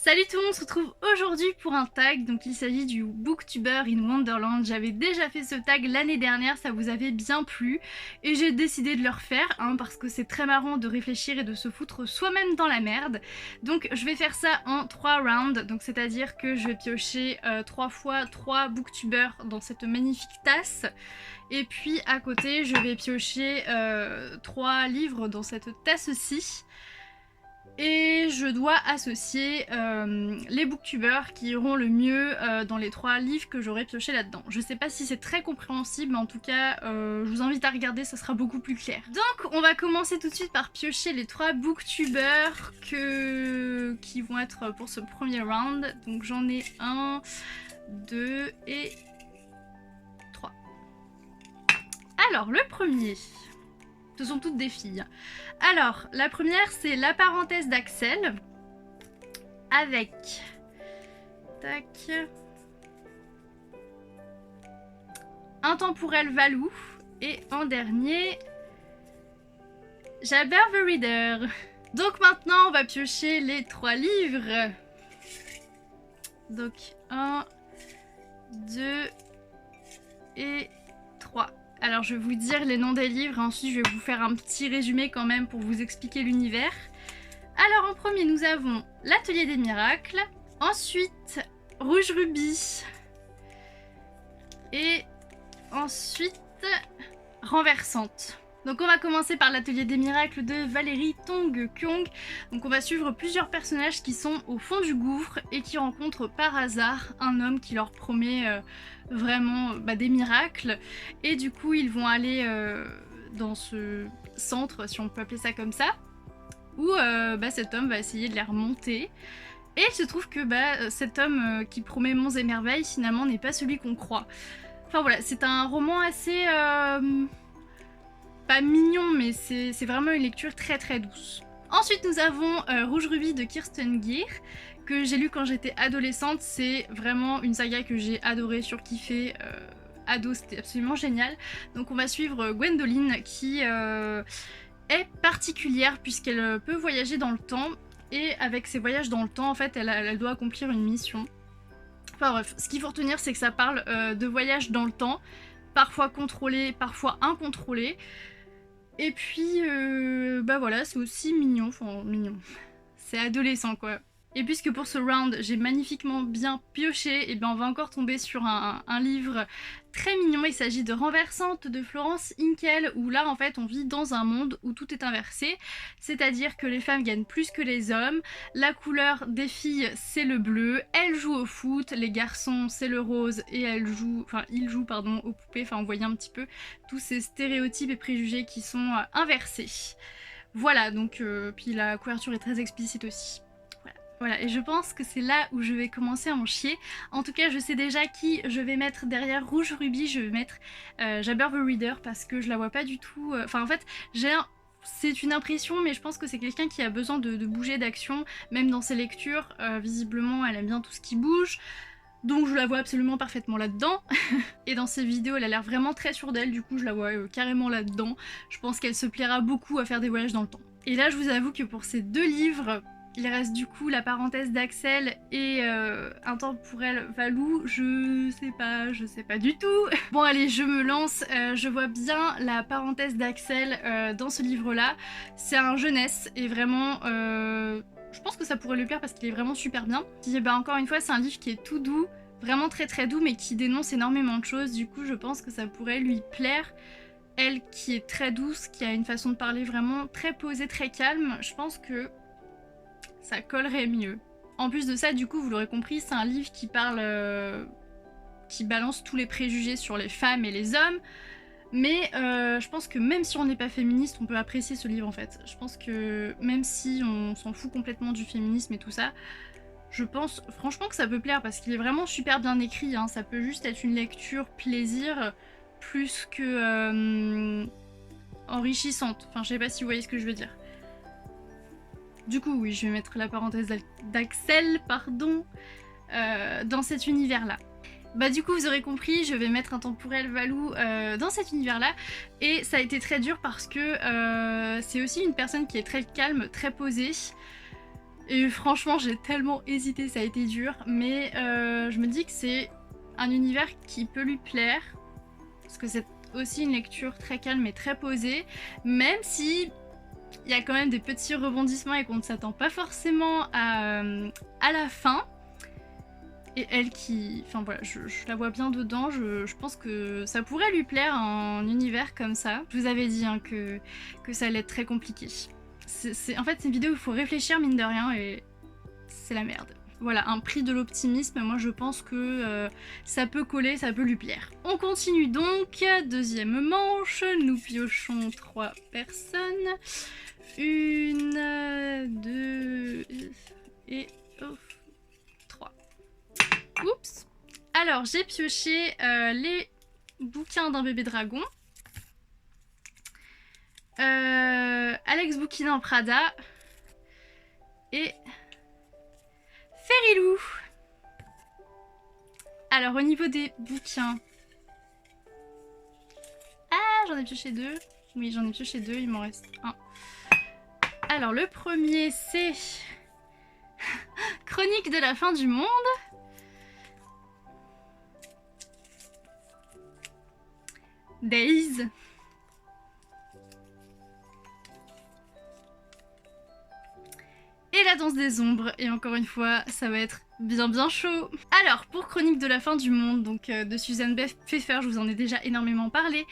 Salut tout le monde, on se retrouve aujourd'hui pour un tag, donc il s'agit du Booktuber in Wonderland. J'avais déjà fait ce tag l'année dernière, ça vous avait bien plu, et j'ai décidé de le refaire, parce que c'est très marrant de réfléchir et de se foutre soi-même dans la merde. Donc je vais faire ça en 3 rounds, donc c'est-à-dire que je vais piocher 3 fois 3 Booktubers dans cette magnifique tasse, et puis à côté je vais piocher 3 livres dans cette tasse-ci. Et je dois associer les booktubers qui iront le mieux dans les 3 livres que j'aurais pioché là-dedans. Je sais pas si c'est très compréhensible, mais en tout cas, je vous invite à regarder, ça sera beaucoup plus clair. Donc, on va commencer tout de suite par piocher les 3 booktubers qui vont être pour ce premier round. Donc, j'en ai 1, 2 et 3. Alors, le premier... Ce sont toutes des filles. Alors, la première, c'est La parenthèse d'Axel. Avec... Tac... Intemporel Valou. Et en dernier... Jabber the Reader. Donc maintenant, on va piocher les 3 livres. Donc, 1, 2 et 3. Alors je vais vous dire les noms des livres et ensuite je vais vous faire un petit résumé quand même pour vous expliquer l'univers. Alors en premier nous avons L'Atelier des Miracles, ensuite Rouge Rubis et ensuite Renversante. Donc on va commencer par L'Atelier des Miracles de Valérie Tong Kyung. Donc on va suivre plusieurs personnages qui sont au fond du gouffre et qui rencontrent par hasard un homme qui leur promet vraiment des miracles. Et du coup ils vont aller dans ce centre, si on peut appeler ça comme ça, où cet homme va essayer de les remonter. Et il se trouve que cet homme qui promet monts et merveilles finalement n'est pas celui qu'on croit. Enfin voilà, c'est un roman assez... pas mignon, mais c'est vraiment une lecture très très douce. Ensuite nous avons Rouge Rubis de Kirsten Gier, que j'ai lu quand j'étais adolescente. C'est vraiment une saga que j'ai adorée, surkiffée. Ado, c'était absolument génial. Donc on va suivre Gwendoline qui est particulière puisqu'elle peut voyager dans le temps, et avec ses voyages dans le temps en fait elle doit accomplir une mission. Enfin bref, ce qu'il faut retenir c'est que ça parle de voyage dans le temps, parfois contrôlé, parfois incontrôlé. Et puis, voilà, c'est aussi mignon, enfin mignon, c'est adolescent quoi. Et puisque pour ce round j'ai magnifiquement bien pioché, et on va encore tomber sur un livre très mignon. Il s'agit de Renversante de Florence Hinkel, où là en fait on vit dans un monde où tout est inversé, c'est-à-dire que les femmes gagnent plus que les hommes, la couleur des filles c'est le bleu, elles jouent au foot, les garçons c'est le rose et ils jouent aux poupées. Enfin on voyait un petit peu tous ces stéréotypes et préjugés qui sont inversés. Voilà, donc puis la couverture est très explicite aussi. Voilà, et je pense que c'est là où je vais commencer à en chier. En tout cas, je sais déjà qui je vais mettre derrière Rouge Rubis. Je vais mettre Jabber the Reader parce que je la vois pas du tout... Enfin, en fait, c'est une impression, mais je pense que c'est quelqu'un qui a besoin de bouger, d'action, même dans ses lectures. Visiblement, elle aime bien tout ce qui bouge. Donc je la vois absolument parfaitement là-dedans. Et dans ses vidéos, elle a l'air vraiment très sûre d'elle, du coup je la vois carrément là-dedans. Je pense qu'elle se plaira beaucoup à faire des voyages dans le temps. Et là, je vous avoue que pour ces 2 livres... Il reste du coup La parenthèse d'Axel et Intemporel Valou. Je sais pas du tout. Bon allez, je me lance. Je vois bien La parenthèse d'Axel dans ce livre-là. C'est un jeunesse et vraiment... je pense que ça pourrait lui plaire parce qu'il est vraiment super bien. Et encore une fois, c'est un livre qui est tout doux, vraiment très très doux, mais qui dénonce énormément de choses. Du coup, je pense que ça pourrait lui plaire. Elle qui est très douce, qui a une façon de parler vraiment très posée, très calme, je pense que ça collerait mieux. En plus de ça, du coup, vous l'aurez compris, c'est un livre qui parle... qui balance tous les préjugés sur les femmes et les hommes. Mais je pense que même si on n'est pas féministe, on peut apprécier ce livre en fait. Je pense que même si on s'en fout complètement du féminisme et tout ça, je pense franchement que ça peut plaire parce qu'il est vraiment super bien écrit. Ça peut juste être une lecture plaisir plus que enrichissante. Enfin, je sais pas si vous voyez ce que je veux dire. Du coup, oui, je vais mettre La parenthèse d'Axel, dans cet univers-là. Du coup, vous aurez compris, je vais mettre Intemporel Valou dans cet univers-là. Et ça a été très dur parce que c'est aussi une personne qui est très calme, très posée. Et franchement, j'ai tellement hésité, ça a été dur. Mais je me dis que c'est un univers qui peut lui plaire. Parce que c'est aussi une lecture très calme et très posée. Même si il y a quand même des petits rebondissements et qu'on ne s'attend pas forcément à la fin. Et elle qui... Enfin voilà, je la vois bien dedans, je pense que ça pourrait lui plaire un univers comme ça. Je vous avais dit hein, que ça allait être très compliqué. En fait, c'est une vidéo où il faut réfléchir mine de rien et c'est la merde. Voilà, un prix de l'optimisme, moi je pense que ça peut coller, ça peut lui plaire. On continue donc, deuxième manche, nous piochons 3 personnes. 1, 2 et... Oh. Oups. Alors, j'ai pioché les bouquins d'un bébé dragon. Alex Bouquin en Prada. Et Ferilou. Alors, au niveau des bouquins... Ah, j'en ai pioché 2. Oui, j'en ai pioché 2, il m'en reste un. Alors, le premier, c'est... Chronique de la fin du monde. Days. Et la danse des ombres. Et encore une fois, ça va être bien chaud. Alors, pour Chronique de la fin du monde, donc de Suzanne Beth Pfeffer, je vous en ai déjà énormément parlé.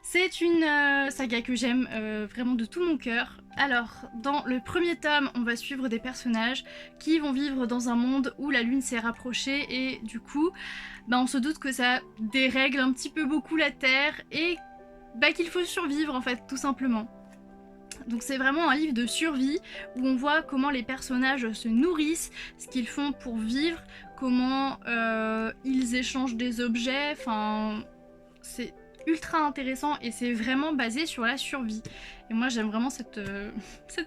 C'est une saga que j'aime vraiment de tout mon cœur. Alors, dans le premier tome, on va suivre des personnages qui vont vivre dans un monde où la lune s'est rapprochée et du coup, bah, on se doute que ça dérègle un petit peu beaucoup la Terre et bah, qu'il faut survivre en fait, tout simplement. Donc c'est vraiment un livre de survie où on voit comment les personnages se nourrissent, ce qu'ils font pour vivre, comment ils échangent des objets, enfin c'est ultra intéressant et c'est vraiment basé sur la survie. Et moi j'aime vraiment cette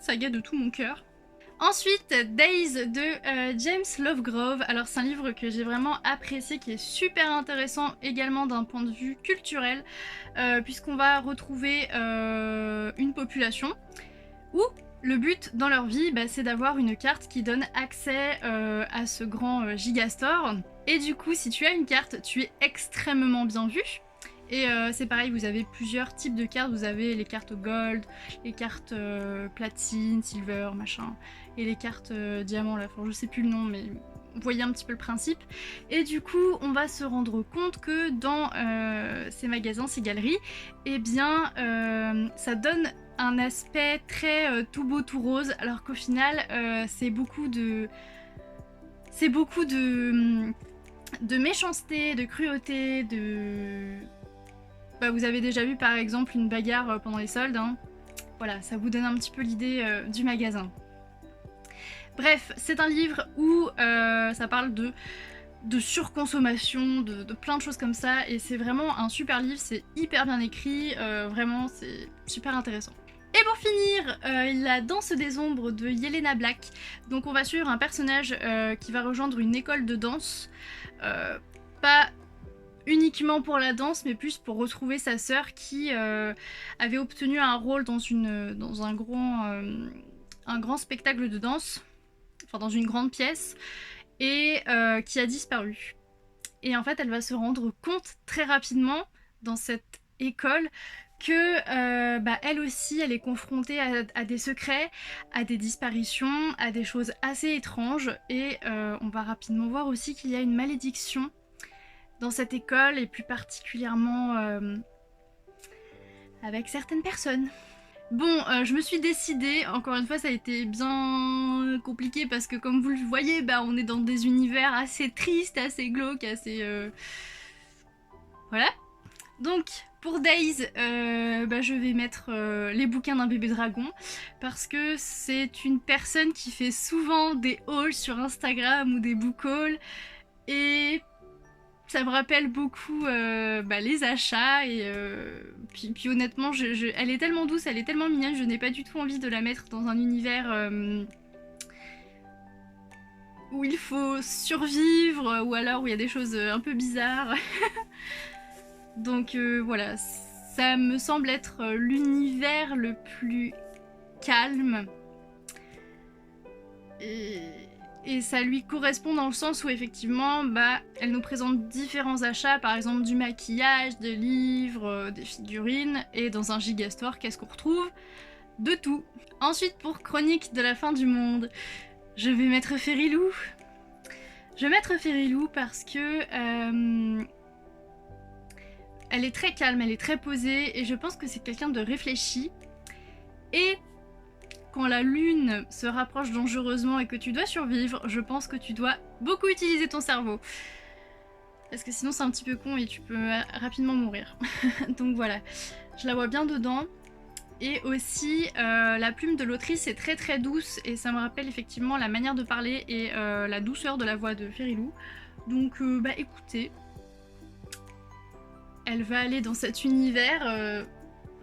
saga de tout mon cœur. Ensuite, Days de James Lovegrove. Alors c'est un livre que j'ai vraiment apprécié, qui est super intéressant également d'un point de vue culturel, puisqu'on va retrouver une population où le but dans leur vie, bah, c'est d'avoir une carte qui donne accès à ce grand gigastore. Et du coup, si tu as une carte, tu es extrêmement bien vu. Et c'est pareil, vous avez plusieurs types de cartes. Vous avez les cartes gold, les cartes platine, silver, machin, et les cartes diamant là. Enfin, je sais plus le nom, mais vous voyez un petit peu le principe. Et du coup, on va se rendre compte que dans ces magasins, ces galeries, eh bien, ça donne un aspect très tout beau, tout rose, alors qu'au final, c'est beaucoup de méchanceté, de cruauté, de... Bah, vous avez déjà vu par exemple une bagarre pendant les soldes, hein. Voilà, ça vous donne un petit peu l'idée du magasin. Bref, c'est un livre où ça parle de surconsommation, de plein de choses comme ça, et c'est vraiment un super livre, c'est hyper bien écrit, vraiment c'est super intéressant. Et pour finir, la danse des ombres de Yelena Black. Donc on va suivre un personnage qui va rejoindre une école de danse, pas uniquement pour la danse, mais plus pour retrouver sa sœur qui avait obtenu un rôle dans un grand spectacle de danse, enfin dans une grande pièce, et qui a disparu. Et en fait, elle va se rendre compte très rapidement dans cette école que elle aussi, elle est confrontée à des secrets, à des disparitions, à des choses assez étranges, et on va rapidement voir aussi qu'il y a une malédiction dans cette école, et plus particulièrement avec certaines personnes. Bon, je me suis décidée, encore une fois ça a été bien compliqué parce que comme vous le voyez, bah, on est dans des univers assez tristes, assez glauques, assez... Voilà. Donc, pour Days, je vais mettre les bouquins d'un bébé dragon parce que c'est une personne qui fait souvent des hauls sur Instagram ou des book hauls et ça me rappelle beaucoup les achats et puis honnêtement, elle est tellement douce, elle est tellement mignonne, je n'ai pas du tout envie de la mettre dans un univers où il faut survivre ou alors où il y a des choses un peu bizarres. Donc voilà, ça me semble être l'univers le plus calme. Et Et ça lui correspond dans le sens où effectivement, bah, elle nous présente différents achats, par exemple du maquillage, des livres, des figurines, et dans un Gigastore, qu'est-ce qu'on retrouve? De tout. Ensuite, pour Chronique de la fin du monde, je vais mettre Ferilou. Je vais mettre Ferilou parce que elle est très calme, elle est très posée, et je pense que c'est quelqu'un de réfléchi. Et quand la lune se rapproche dangereusement et que tu dois survivre, je pense que tu dois beaucoup utiliser ton cerveau. Parce que sinon c'est un petit peu con et tu peux rapidement mourir. Donc voilà, je la vois bien dedans. Et aussi, la plume de l'autrice est très très douce et ça me rappelle effectivement la manière de parler et la douceur de la voix de Ferilou. Donc bah écoutez, elle va aller dans cet univers.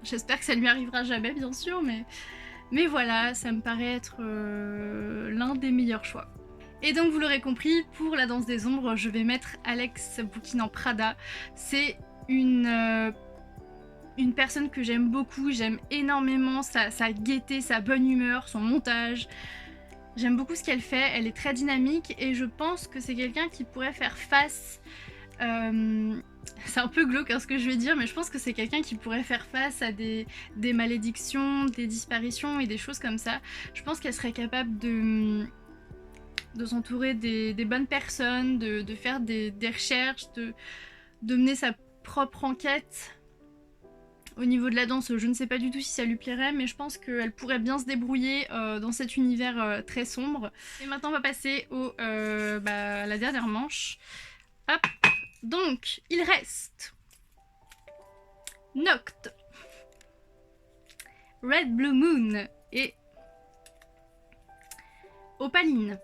J'espère que ça lui arrivera jamais bien sûr, mais voilà, ça me paraît être l'un des meilleurs choix. Et donc vous l'aurez compris, pour la danse des ombres, je vais mettre Alex Bouquin Prada. C'est une personne que j'aime beaucoup, j'aime énormément sa gaieté, sa bonne humeur, son montage. J'aime beaucoup ce qu'elle fait, elle est très dynamique et je pense que c'est quelqu'un qui pourrait faire face... c'est un peu glauque ce que je vais dire, mais je pense que c'est quelqu'un qui pourrait faire face à des malédictions, des disparitions et des choses comme ça. Je pense qu'elle serait capable de s'entourer des bonnes personnes, de faire des recherches, de mener sa propre enquête. Au niveau de la danse, je ne sais pas du tout si ça lui plairait, mais je pense qu'elle pourrait bien se débrouiller dans cet univers très sombre. Et maintenant on va passer à la dernière manche. Hop. Donc, il reste Noct, Red Blue Moon et Opaline.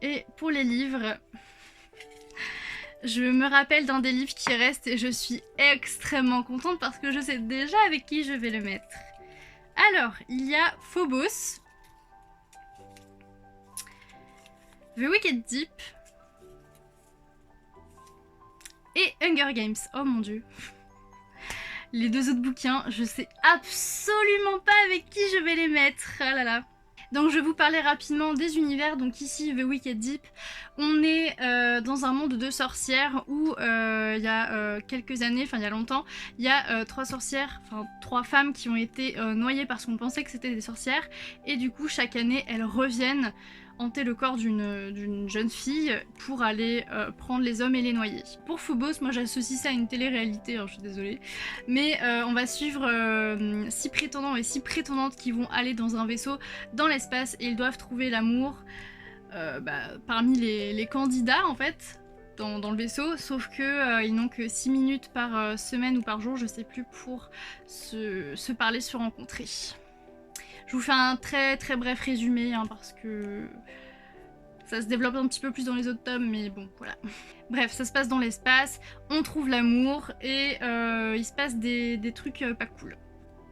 Et pour les livres, je me rappelle d'un des livres qui reste et je suis extrêmement contente parce que je sais déjà avec qui je vais le mettre. Alors, il y a Phobos, The Wicked Deep et Hunger Games. Oh mon dieu. Les deux autres bouquins, je sais absolument pas avec qui je vais les mettre. Ah là là. Donc je vais vous parler rapidement des univers. Donc ici, The Wicked Deep, on est dans un monde de sorcières où il y a quelques années, enfin il y a longtemps, il y a trois femmes qui ont été noyées parce qu'on pensait que c'était des sorcières. Et du coup, chaque année, elles reviennent hanter le corps d'une jeune fille pour aller prendre les hommes et les noyer. Pour Phobos, moi j'associe ça à une télé-réalité, hein, je suis désolée, mais on va suivre 6 prétendants et 6 prétendantes qui vont aller dans un vaisseau dans l'espace et ils doivent trouver l'amour parmi les candidats en fait dans le vaisseau, sauf que ils n'ont que 6 minutes par semaine ou par jour, je sais plus, pour se parler, se rencontrer. Je vous fais un très très bref résumé hein, parce que ça se développe un petit peu plus dans les autres tomes, mais bon, voilà. Bref, ça se passe dans l'espace, on trouve l'amour et il se passe des trucs pas cool.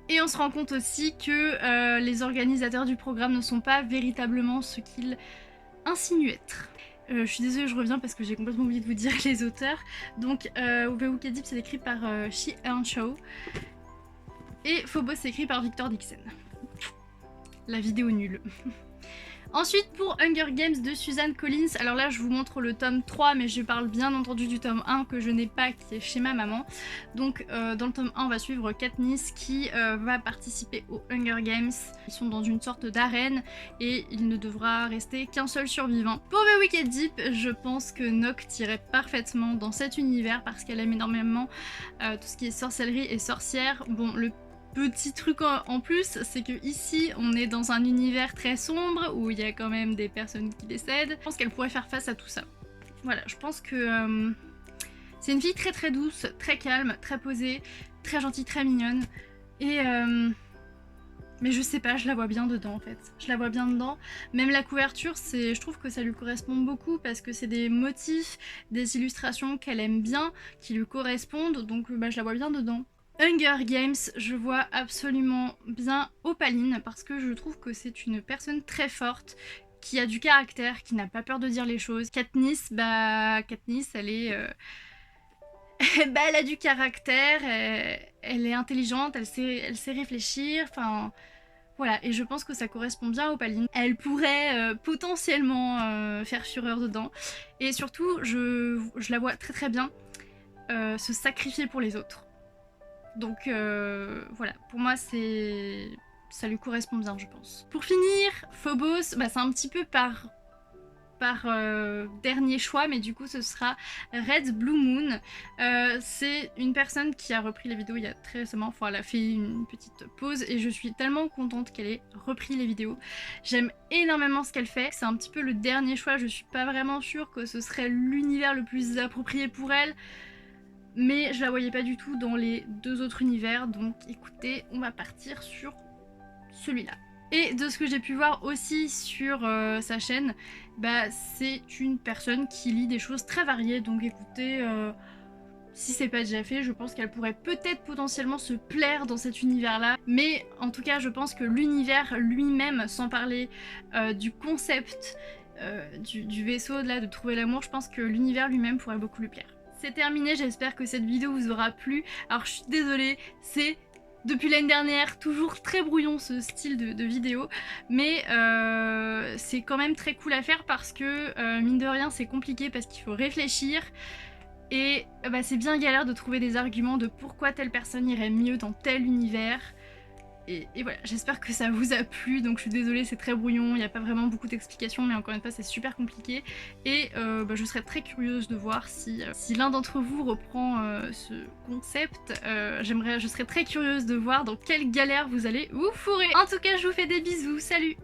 Et on se rend compte aussi que les organisateurs du programme ne sont pas véritablement ce qu'ils insinuent être. Je suis désolée, je reviens parce que j'ai complètement oublié de vous dire les auteurs. Donc, The Wicked Deep, c'est écrit par Shi Eun-choi et Phobos, c'est écrit par Victor Dixon. La vidéo nulle. Ensuite, pour Hunger Games de Suzanne Collins, alors là je vous montre le tome 3, mais je parle bien entendu du tome 1 que je n'ai pas, qui est chez ma maman. Donc dans le tome 1, on va suivre Katniss qui va participer aux Hunger Games. Ils sont dans une sorte d'arène et il ne devra rester qu'un seul survivant. Pour The Wicked Deep, je pense que Noct irait parfaitement dans cet univers parce qu'elle aime énormément tout ce qui est sorcellerie et sorcière. Bon, le petit truc en plus, c'est que ici on est dans un univers très sombre où il y a quand même des personnes qui décèdent. Je pense qu'elle pourrait faire face à tout ça. Voilà, je pense que c'est une fille très très douce, très calme, très posée, très gentille, très mignonne. Et mais je sais pas, je la vois bien dedans en fait. Je la vois bien dedans. Même la couverture, je trouve que ça lui correspond beaucoup parce que c'est des motifs, des illustrations qu'elle aime bien, qui lui correspondent. Donc je la vois bien dedans. Hunger Games, je vois absolument bien Opaline parce que je trouve que c'est une personne très forte, qui a du caractère, qui n'a pas peur de dire les choses. Katniss, elle est... elle a du caractère, elle est intelligente, elle sait réfléchir, enfin... Voilà, et je pense que ça correspond bien aux Palines. Elle pourrait potentiellement faire fureur dedans. Et surtout, je la vois très très bien se sacrifier pour les autres. Donc voilà, pour moi ça lui correspond bien, je pense. Pour finir, Phobos, bah, c'est un petit peu par dernier choix, mais du coup ce sera Red Blue Moon. C'est une personne qui a repris les vidéos il y a très récemment, enfin elle a fait une petite pause et je suis tellement contente qu'elle ait repris les vidéos. J'aime énormément ce qu'elle fait, c'est un petit peu le dernier choix, je suis pas vraiment sûre que ce serait l'univers le plus approprié pour elle, mais je la voyais pas du tout dans les deux autres univers, donc écoutez, on va partir sur celui-là. Et de ce que j'ai pu voir aussi sur sa chaîne, bah, c'est une personne qui lit des choses très variées, donc écoutez, si c'est pas déjà fait, je pense qu'elle pourrait peut-être potentiellement se plaire dans cet univers-là. Mais en tout cas, je pense que l'univers lui-même, sans parler du concept du vaisseau là, de trouver l'amour, je pense que l'univers lui-même pourrait beaucoup lui plaire. C'est terminé, j'espère que cette vidéo vous aura plu. Alors je suis désolée, c'est depuis l'année dernière, toujours très brouillon ce style de vidéo, mais c'est quand même très cool à faire parce que mine de rien c'est compliqué parce qu'il faut réfléchir et bah, c'est bien galère de trouver des arguments de pourquoi telle personne irait mieux dans tel univers. Et voilà, j'espère que ça vous a plu, donc je suis désolée, c'est très brouillon, il n'y a pas vraiment beaucoup d'explications, mais encore une fois c'est super compliqué. Et bah, je serais très curieuse de voir si l'un d'entre vous reprend ce concept. Je serais très curieuse de voir dans quelle galère vous allez vous fourrer. En tout cas, je vous fais des bisous, salut!